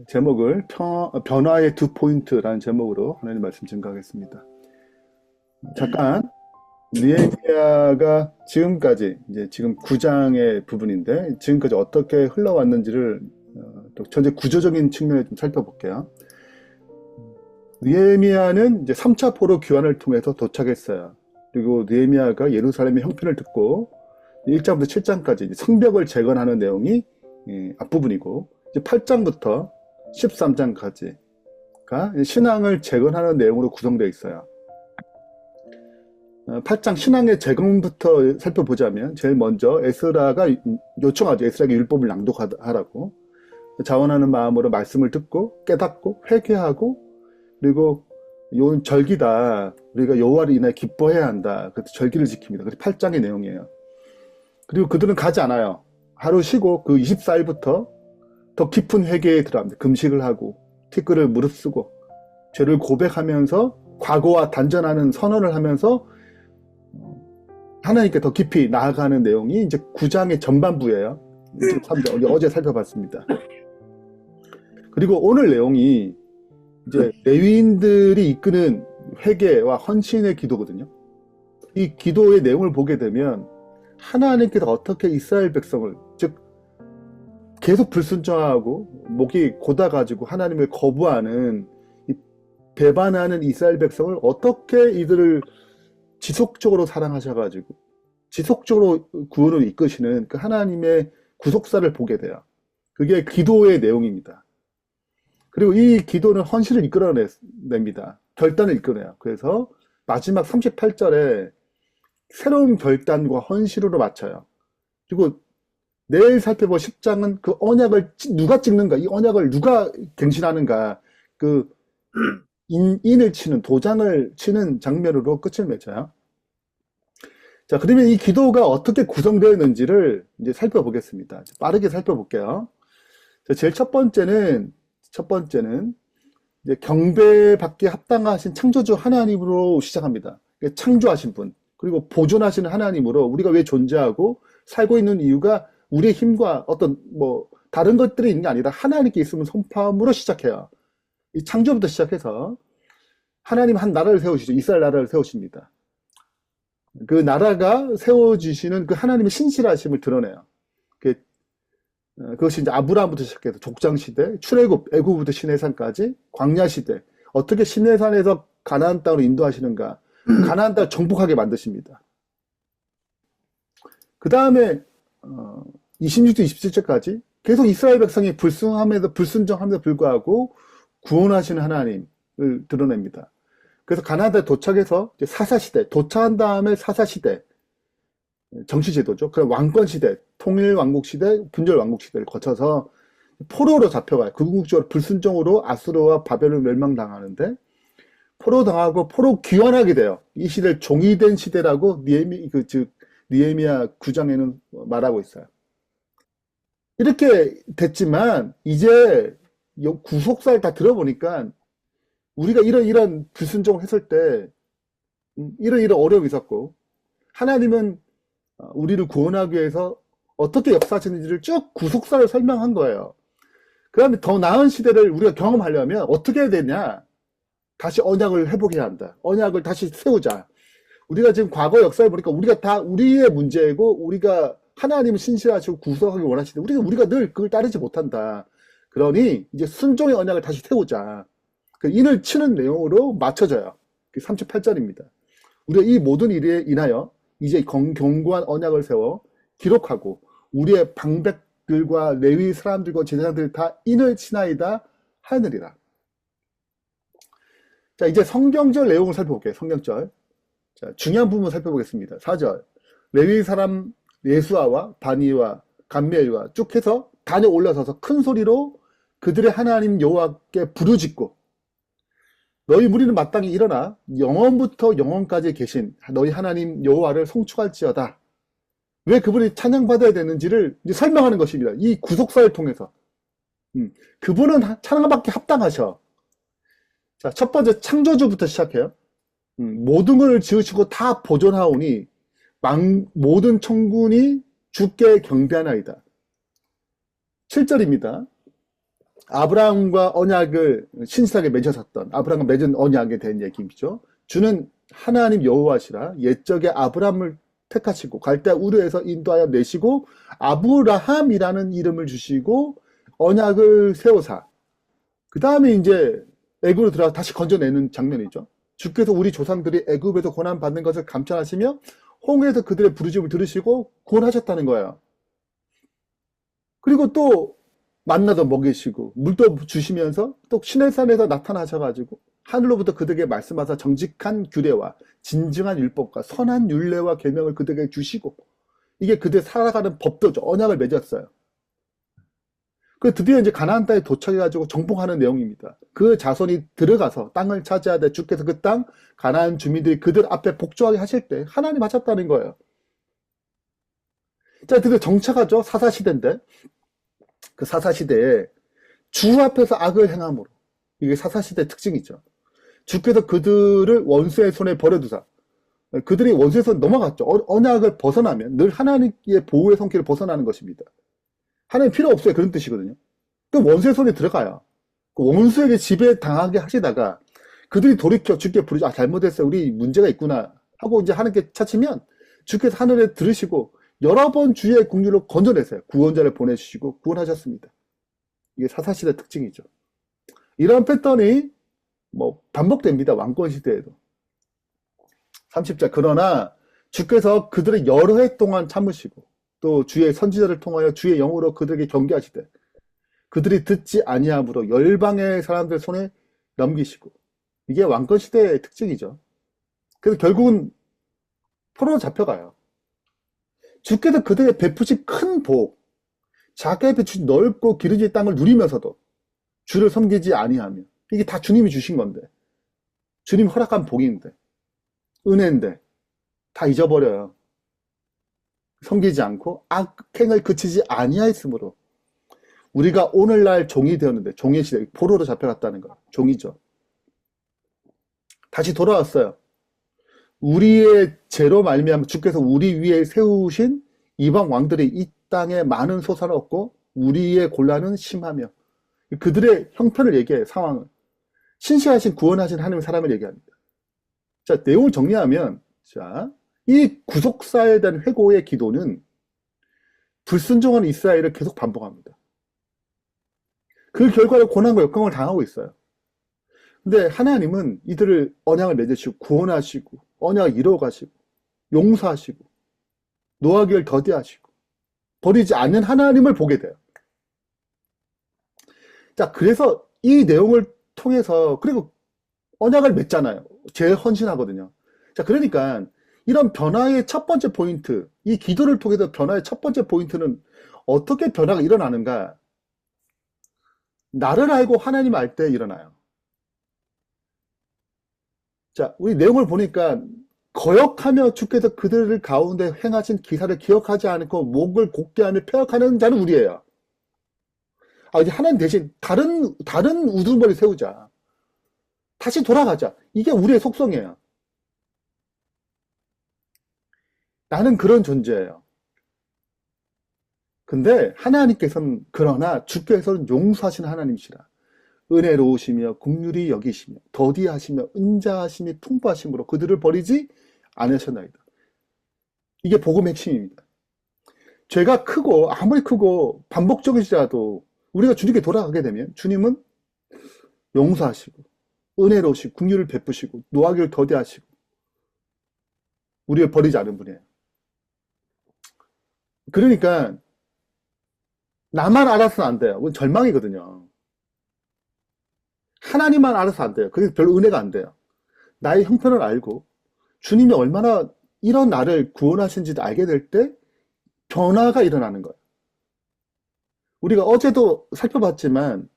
제목을 변화의 두 포인트라는 제목으로 하나님 말씀 증거하겠습니다. 잠깐 느헤미야가 지금까지 이제 지금 9장의 부분인데 지금까지 어떻게 흘러왔는지를 또 전체 구조적인 측면을 좀 살펴볼게요. 느헤미야는 이제 3차 포로 귀환을 통해서 도착했어요. 그리고 느헤미야가 예루살렘의 형편을 듣고 1장부터 7장까지 성벽을 재건하는 내용이 앞부분이고 이제 8장부터 13장까지가 신앙을 재건하는 내용으로 구성되어 있어요. 8장 신앙의 재건부터 살펴보자면 제일 먼저 에스라가 요청하죠. 에스라에게 율법을 낭독하라고. 자원하는 마음으로 말씀을 듣고 깨닫고 회개하고 그리고 요 절기다. 우리가 여호와를 인하여 기뻐해야 한다. 그래서 절기를 지킵니다. 그게 8장의 내용이에요. 그리고 그들은 가지 않아요. 하루 쉬고 그 24일부터 더 깊은 회개에 들어갑니다. 금식을 하고 티끌을 무릅쓰고 죄를 고백하면서 과거와 단전하는 선언을 하면서 하나님께 더 깊이 나아가는 내용이 이제 9장의 전반부예요. 3장 어제 살펴봤습니다. 그리고 오늘 내용이 이제 레위인들이 이끄는 회개와 헌신의 기도거든요. 이 기도의 내용을 보게 되면 하나님께서 어떻게 이스라엘 백성을, 즉 계속 불순종하고 목이 곧아가지고 하나님을 거부하는 배반하는 이스라엘 백성을 어떻게 이들을 지속적으로 사랑하셔가지고 지속적으로 구원을 이끄시는 그 하나님의 구속사를 보게 돼요. 그게 기도의 내용입니다. 그리고 이 기도는 헌신을 이끌어냅니다. 결단을 이끌어내요. 그래서 마지막 38절에 새로운 결단과 헌신으로 맞춰요. 그리고 내일 살펴볼 10장은 그 언약을 누가 찍는가, 이 언약을 누가 갱신하는가, 그 인을 치는, 도장을 치는 장면으로 끝을 맺어요. 자, 그러면 이 기도가 어떻게 구성되어 있는지를 이제 살펴보겠습니다. 빠르게 살펴볼게요. 자, 제일 첫 번째는 이제 경배받기에 합당하신 창조주 하나님으로 시작합니다. 창조하신 분, 그리고 보존하시는 하나님으로 우리가 왜 존재하고 살고 있는 이유가 우리의 힘과 어떤 다른 것들이 있는 게 아니라 하나님께 있으면 선포함으로 시작해요. 이 창조부터 시작해서 하나님 한 나라를 세우시죠. 이스라엘 나라를 세우십니다. 그 나라가 세워지시는 그 하나님의 신실하심을 드러내요. 그것이 이제 아브라함부터 시작해서 족장시대, 출애굽, 애굽부터 시내산까지, 광야시대, 어떻게 시내산에서 가나안 땅으로 인도하시는가, 가나안 땅을 정복하게 만드십니다. 그 다음에 26절, 27절까지 계속 이스라엘 백성이 불순종함에도 불구하고 구원하시는 하나님을 드러냅니다. 그래서 가나안 땅에 도착해서 사사시대, 도착한 다음에 사사시대, 정치제도죠. 그럼 왕권시대, 통일왕국시대, 분절왕국시대를 거쳐서 포로로 잡혀가요. 궁극적으로 불순종으로 아수르와 바벨을 멸망당하는데 포로 당하고 포로 귀환하게 돼요. 이 시대를 종이된 시대라고 느헤미야 9장에는 말하고 있어요. 이렇게 됐지만 이제 구속사를 다 들어보니까 우리가 이런 불순종을 했을 때 이런 어려움이 있었고 하나님은 우리를 구원하기 위해서 어떻게 역사하시는지를 쭉 구속사를 설명한 거예요. 그 다음에 더 나은 시대를 우리가 경험하려면 어떻게 해야 되냐? 다시 언약을 회복해야 한다. 언약을 다시 세우자. 우리가 지금 과거 역사를 보니까 우리가 다 우리의 문제이고 우리가 하나님을 신실하시고 구속하기 원하시는데 우리가 늘 그걸 따르지 못한다. 그러니 이제 순종의 언약을 다시 세우자. 그 인을 치는 내용으로 맞춰져요. 38절입니다. 우리가 이 모든 일에 인하여 이제 견고한 언약을 세워 기록하고 우리의 방백들과 레위 사람들과 제사장들 다 인을 치나이다 하느니라. 자, 이제 성경절 내용을 살펴볼게요. 성경절. 자, 중요한 부분 살펴보겠습니다. 4절. 레위 사람 예수아와 바니와 감미엘과 쭉 해서 단에 올라서서 큰 소리로 그들의 하나님 여호와께 부르짖고 너희 무리는 마땅히 일어나 영원부터 영원까지 계신 너희 하나님 여호와를 송축할지어다. 왜 그분이 찬양받아야 되는지를 이제 설명하는 것입니다. 이 구속사를 통해서. 그분은 찬양받기 합당하셔. 자, 첫 번째 창조주부터 시작해요. 모든 것을 지으시고 다 보존하오니 모든 천군이 주께 경배하나이다. 7절입니다. 아브라함과 언약을 신실하게 맺으셨던 아브라함과 맺은 언약에 대한 얘기죠. 주는 하나님 여호와시라 옛적에 아브라함을 택하시고 갈대아 우르에서 인도하여 내시고 아브라함이라는 이름을 주시고 언약을 세우사 그 다음에 이제 애굽으로 들어가 다시 건져내는 장면이죠. 주께서 우리 조상들이 애굽에서 고난받는 것을 감찰하시며 홍해에서 그들의 부르짖음을 들으시고 구원하셨다는 거예요. 그리고 또 만나도 먹이시고 물도 주시면서 또 시내산에서 나타나셔가지고 하늘로부터 그들에게 말씀하사 정직한 규례와 진정한 율법과 선한 율례와 계명을 그들에게 주시고 이게 그들 살아가는 법도죠. 언약을 맺었어요. 그 드디어 이제 가나안 땅에 도착해가지고 정복하는 내용입니다. 그 자손이 들어가서 땅을 차지하되 주께서 그 땅 가나안 주민들이 그들 앞에 복종하게 하실 때 하나님 하셨다는 거예요. 자, 드디어 정착하죠. 사사시대인데 그 사사시대에 주 앞에서 악을 행함으로 이게 사사시대의 특징이죠. 주께서 그들을 원수의 손에 버려두사 그들이 원수의 손에 넘어갔죠. 언약을 벗어나면 늘 하나님의 보호의 손길을 벗어나는 것입니다. 하나님 필요 없어요. 그런 뜻이거든요. 그 원수의 손에 들어가요. 그 원수에게 지배당하게 하시다가 그들이 돌이켜 주께 부르죠. 아, 잘못했어요. 우리 문제가 있구나 하고 이제 하나님께 차치면 주께서 하늘에 들으시고 여러 번 주의 긍휼로 건져내세요. 구원자를 보내주시고 구원하셨습니다. 이게 사사시대 특징이죠. 이런 패턴이 뭐 반복됩니다. 왕권 시대에도. 30절 그러나 주께서 그들의 여러 해 동안 참으시고 또 주의 선지자를 통하여 주의 영으로 그들에게 경계하시되 그들이 듣지 아니함으로 열방의 사람들 손에 넘기시고 이게 왕권 시대의 특징이죠. 그래서 결국은 포로로 잡혀가요. 주께서 그들에게 베푸신 큰 복, 작게 베푸신 넓고 기르질 땅을 누리면서도 주를 섬기지 아니하며 이게 다 주님이 주신 건데 주님이 허락한 복인데 은혜인데 다 잊어버려요. 섬기지 않고 악행을 그치지 아니하였으므로 우리가 오늘날 종이 되었는데 종의 시대 포로로 잡혀갔다는 거 종이죠. 다시 돌아왔어요. 우리의 죄로 말미암아 주께서 우리 위에 세우신 이방 왕들이 이 땅에 많은 소산을 얻고 우리의 곤란은 심하며 그들의 형편을 얘기해요. 상황을 신실하신 구원하신 하나님의 사람을 얘기합니다. 자, 내용을 정리하면 자, 이 구속사에 대한 회고의 기도는 불순종한 이스라엘을 계속 반복합니다. 그 결과로 고난과 역경을 당하고 있어요. 근데 하나님은 이들을 언약을 맺으시고 구원하시고 언약을 이루어가시고 용서하시고 노하기를 더디하시고 버리지 않는 하나님을 보게 돼요. 자, 그래서 이 내용을 통해서 그리고 언약을 맺잖아요. 제일 헌신하거든요. 자, 그러니까 이런 변화의 첫 번째 포인트, 이 기도를 통해서 변화의 첫 번째 포인트는 어떻게 변화가 일어나는가? 나를 알고 하나님 알 때 일어나요. 자, 우리 내용을 보니까 거역하며 주께서 그들을 가운데 행하신 기사를 기억하지 않고 목을 곧게 하며 폐역하는 자는 우리예요. 아, 이제 하나님 대신 다른 우두머리 세우자. 다시 돌아가자. 이게 우리의 속성이에요. 나는 그런 존재예요. 근데 하나님께서는 그러나 주께서는 용서하시는 하나님이시라. 은혜로우시며 긍휼히 여기시며 더디하시며 은자하심이 풍부하심으로 그들을 버리지 않으셨나이다. 이게 복음의 핵심입니다. 죄가 크고 아무리 크고 반복적이지라도 우리가 주님께 돌아가게 되면 주님은 용서하시고 은혜로우시고 긍휼을 베푸시고 노하기를 더디하시고 우리를 버리지 않은 분이에요. 그러니까 나만 알아서는 안 돼요. 그건 절망이거든요. 하나님만 알아서 안 돼요. 그게 별로 은혜가 안 돼요. 나의 형편을 알고 주님이 얼마나 이런 나를 구원하신지도 알게 될 때 변화가 일어나는 거예요. 우리가 어제도 살펴봤지만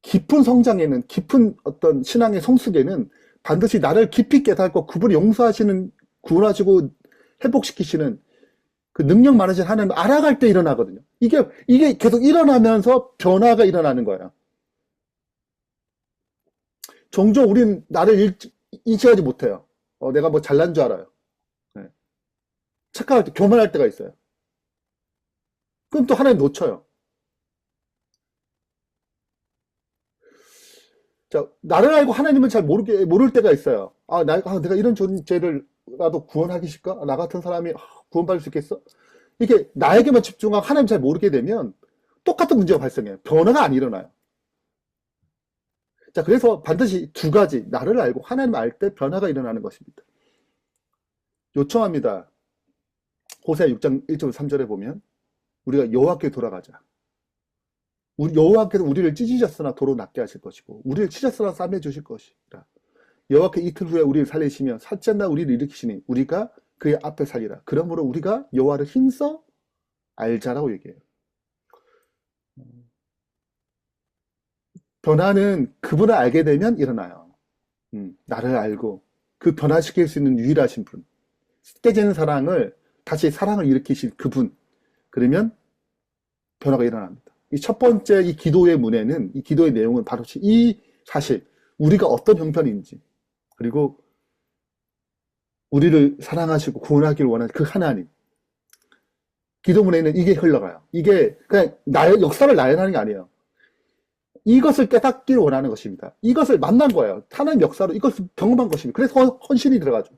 깊은 성장에는 깊은 어떤 신앙의 성숙에는 반드시 나를 깊이 깨닫고 그분이 용서하시는 구원하시고 회복시키시는 그 능력 많으신 하나님을 알아갈 때 일어나거든요. 이게 계속 일어나면서 변화가 일어나는 거예요. 종종 우린 나를 인식하지 못해요. 내가 뭐 잘난 줄 알아요. 네. 착각할 때, 교만할 때가 있어요. 그럼 또 하나님 놓쳐요. 자, 나를 알고 하나님은 잘 모를 때가 있어요. 내가 이런 존재를 나도 구원하기 싫까? 나 같은 사람이 구원받을 수 있겠어? 이게 나에게만 집중하고 하나님 잘 모르게 되면 똑같은 문제가 발생해요. 변화가 안 일어나요. 자, 그래서 반드시 두 가지, 나를 알고 하나님 알 때 변화가 일어나는 것입니다. 요청합니다. 호세아 6장 1절 3절에 보면 우리가 여호와께 돌아가자. 여호와께서 우리를 찢으셨으나 도로 낫게 하실 것이고 우리를 치셨으나 싸매 주실 것이라. 여호와께 이틀 후에 우리를 살리시며 셋째 날 우리를 일으키시니 우리가 그의 앞에 살리라. 그러므로 우리가 여호와를 힘써 알자라고 얘기해요. 변화는 그분을 알게 되면 일어나요. 나를 알고 그 변화시킬 수 있는 유일하신 분, 깨지는 사랑을 다시 사랑을 일으키실 그분, 그러면 변화가 일어납니다. 이 첫 번째 이 기도의 문에는, 이 기도의 내용은 바로 이 사실, 우리가 어떤 형편인지, 그리고 우리를 사랑하시고 구원하기를 원하는 그 하나님. 기도문에는 이게 흘러가요. 이게 그냥 나의 역사를 나열하는 게 아니에요. 이것을 깨닫기를 원하는 것입니다. 이것을 만난 거예요. 하나님 역사로 이것을 경험한 것입니다. 그래서 헌신이 들어가죠.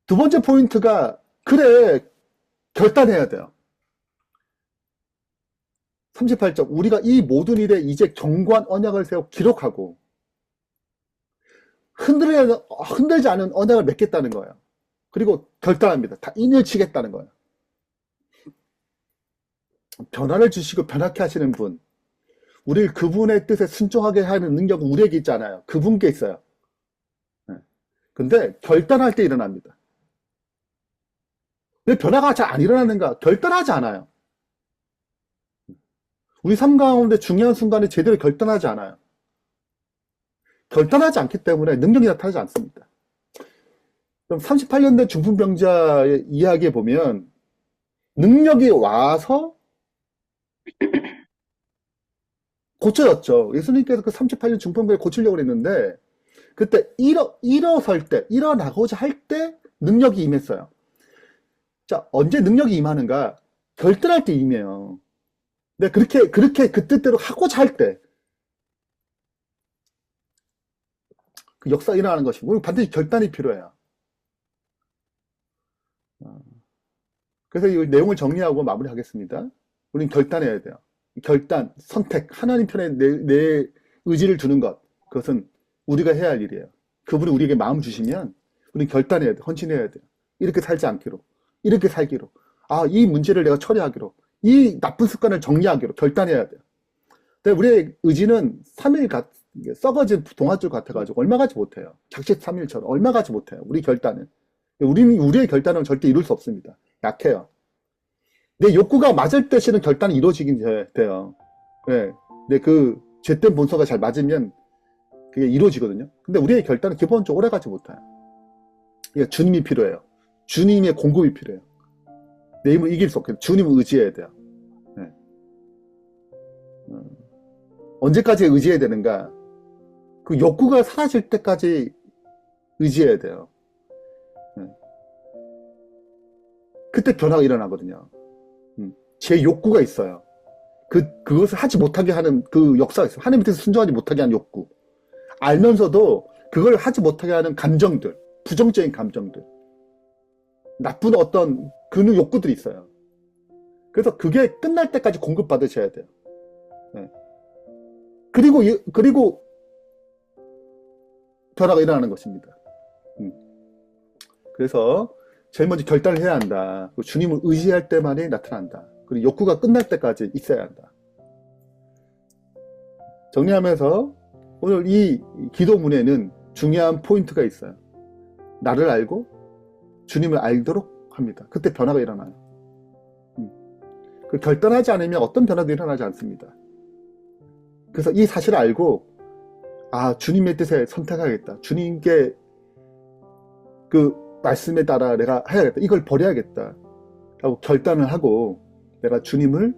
두 번째 포인트가, 그래, 결단해야 돼요. 38점, 우리가 이 모든 일에 이제 견고한 언약을 세워 기록하고 흔들지 않은 언약을 맺겠다는 거예요. 그리고 결단합니다. 다 인을 치겠다는 거예요. 변화를 주시고 변화케 하시는 분, 우리를 그분의 뜻에 순종하게 하는 능력은 우리에게 있잖아요. 그분께 있어요. 근데 결단할 때 일어납니다. 왜 변화가 잘 안 일어나는가? 결단하지 않아요. 우리 삶 가운데 중요한 순간에 제대로 결단하지 않아요. 결단하지 않기 때문에 능력이 나타나지 않습니다. 그럼 38년 된 중풍병자의 이야기에 보면 능력이 와서 고쳐졌죠. 예수님께서 그 38년 중풍병을 고치려고 했는데 그때 일어설 때, 일어나고자 할 때 능력이 임했어요. 자, 언제 능력이 임하는가? 결단할 때 임해요. 근데 그렇게 그 뜻대로 하고자 할 때, 그 역사가 일어나는 것이고, 우리 반드시 결단이 필요해요. 그래서 이 내용을 정리하고 마무리하겠습니다. 우리는 결단해야 돼요. 결단, 선택, 하나님 편에 내 의지를 두는 것, 그것은 우리가 해야 할 일이에요. 그분이 우리에게 마음 주시면 우리는 결단해야 돼요. 헌신해야 돼요. 이렇게 살지 않기로, 이렇게 살기로, 이 문제를 내가 처리하기로, 이 나쁜 습관을 정리하기로 결단해야 돼요. 근데 우리의 의지는 3일 썩어진 동아줄 같아가지고 얼마 가지 못해요. 작식 3일처럼 얼마 가지 못해요. 우리 결단은. 우리의 결단은 절대 이룰 수 없습니다. 약해요. 내 욕구가 맞을 때 실은 결단이 이루어지긴 돼요. 네. 근데 그 죄된 본성과 잘 맞으면 그게 이루어지거든요. 근데 우리의 결단은 기본적으로 오래 가지 못해요. 그러니까 주님이 필요해요. 주님의 공급이 필요해요. 내 힘을 이길 수 없게 주님을 의지해야 돼요. 네. 언제까지 의지해야 되는가? 그 욕구가 사라질 때까지 의지해야 돼요. 네. 그때 변화가 일어나거든요. 제 욕구가 있어요. 그것을 하지 못하게 하는 그 역사가 있어요. 하나님 밑에서 순종하지 못하게 하는 욕구. 알면서도 그걸 하지 못하게 하는 감정들, 부정적인 감정들, 나쁜 어떤 그런 욕구들이 있어요. 그래서 그게 끝날 때까지 공급받으셔야 돼요. 네. 그리고 변화가 일어나는 것입니다. 그래서 제일 먼저 결단을 해야 한다. 주님을 의지할 때만이 나타난다. 그리고 욕구가 끝날 때까지 있어야 한다. 정리하면서 오늘 이 기도문에는 중요한 포인트가 있어요. 나를 알고 주님을 알도록 합니다. 그때 변화가 일어나요. 결단하지 않으면 어떤 변화도 일어나지 않습니다. 그래서 이 사실을 알고 주님의 뜻에 선택하겠다. 주님께 그 말씀에 따라 내가 해야겠다. 이걸 버려야겠다. 라고 결단을 하고 내가 주님을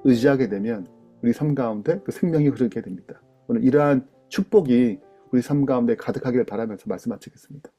의지하게 되면 우리 삶 가운데 그 생명이 흐르게 됩니다. 오늘 이러한 축복이 우리 삶 가운데 가득하기를 바라면서 말씀 마치겠습니다.